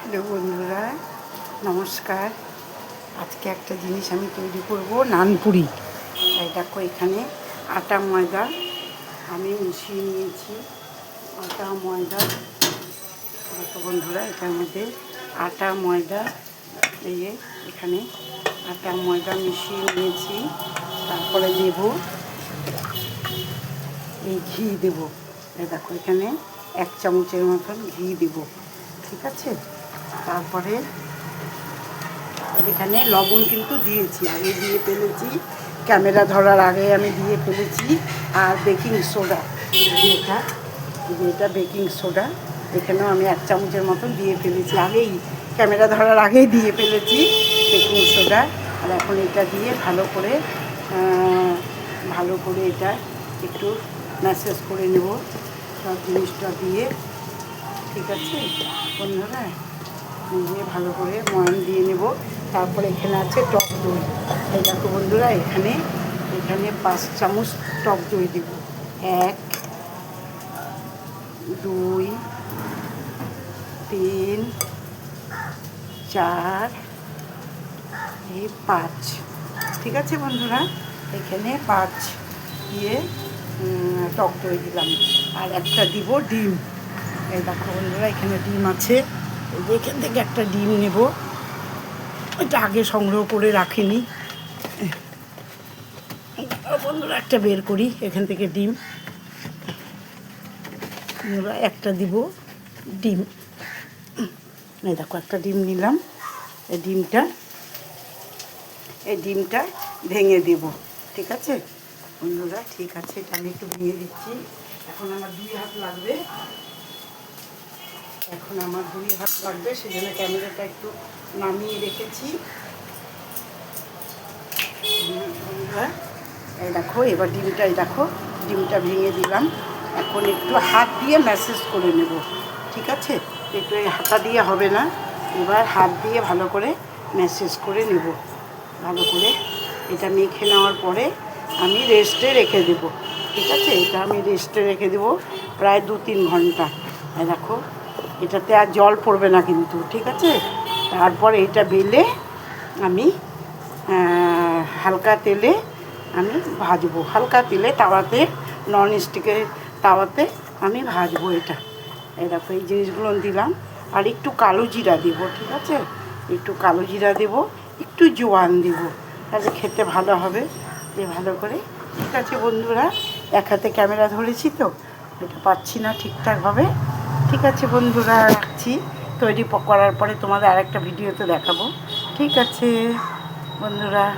Hello বন্ধুরা, নমস্কার। আজকে একটা জিনিস আমি তৈরি করব, নানপুরি। তাই দেখো, এখানে আটা ময়দা আমি মিশিয়ে নিয়েছি। আটা ময়দা দেখো বন্ধুরা, এটার মধ্যে আটা ময়দা দিয়ে এখানে আটা ময়দা মিশিয়ে নিয়েছি। তারপরে দেব এই ঘি দেব। এই দেখো, এখানে 1 চামচের মতন ঘি দেব, ঠিক আছে। তারপরে এখানে লবণ কিন্তু দিয়েছি, আগে দিয়ে ফেলেছি, ক্যামেরা ধরার আগে আমি দিয়ে ফেলেছি। আর বেকিং সোডা, এটা বেকিং সোডা, এখানেও আমি 1 চামচের মতন দিয়ে ফেলেছি, আগেই ক্যামেরা ধরার আগেই দিয়ে ফেলেছি বেকিং সোডা। আর এখন এটা দিয়ে ভালো করে এটা একটু ম্যাসেজ করে নেব সব জিনিসটা দিয়ে, ঠিক আছে বন্ধুরা। দিয়ে ভালো করে ময়ান দিয়ে নেব। তারপরে এখানে আছে টক দই। এই দেখো বন্ধুরা, এখানে 5 চামচ টক দই দেব। 1 2 3 4 5, ঠিক আছে বন্ধুরা। এখানে 5 দিয়ে টক দই দিলাম। আর একটা দিব ডিম। এই দেখো বন্ধুরা, এখানে ডিম আছে। এখান থেকে একটা ডিম নেব, এটা আগে সংগ্রহ করে রাখিনি বন্ধুরা। একটা বের করি এখান থেকে ডিম, বন্ধুরা একটা দিব ডিম। এই দেখো, একটা ডিম নিলাম। এই ডিমটা ভেঙে দেব, ঠিক আছে বন্ধুরা। ঠিক আছে, এটা আমি একটু ভেঙে দিচ্ছি। এখন আমার 2 হাত লাগবে, সেজন্য ক্যামেরাটা একটু নামিয়ে রেখেছি। এই দেখো, এবার ডিমটা ভেঙে দিলাম। এখন একটু হাত দিয়ে ম্যাসেজ করে নেব, ঠিক আছে। একটু এই হাতা দিয়ে হবে না, এবার হাত দিয়ে ভালো করে ম্যাসেজ করে নেব। ভালো করে এটা মেখে নেওয়ার পরে আমি রেস্টে রেখে দেব, ঠিক আছে। এটা আমি রেস্টে রেখে দেবো প্রায় 2-3 ঘন্টা। এই দেখো, এটাতে আর জল পড়বে না কিন্তু, ঠিক আছে। তারপর এটা বেলে আমি হালকা তেলে আমি ভাজবো, হালকা তেলে তাওয়াতে, নন স্টিকের তাওয়াতে আমি ভাজবো এটা। এই দেখো, এই জিনিসগুলো দিলাম। আর একটু কালো জিরা দেবো, ঠিক আছে। একটু কালো জিরা দেবো, একটু জোয়ান দেবো, তাহলে খেতে ভালো হবে। ভালো করে, ঠিক আছে বন্ধুরা। এক হাতে ক্যামেরা ধরেছি তো, এটা পাচ্ছি না ঠিকঠাকভাবে, ঠিক আছে বন্ধুরা। রাখছি, তৈরি করার পরে তোমাদের আরেকটা ভিডিওতে দেখাবো, ঠিক আছে বন্ধুরা।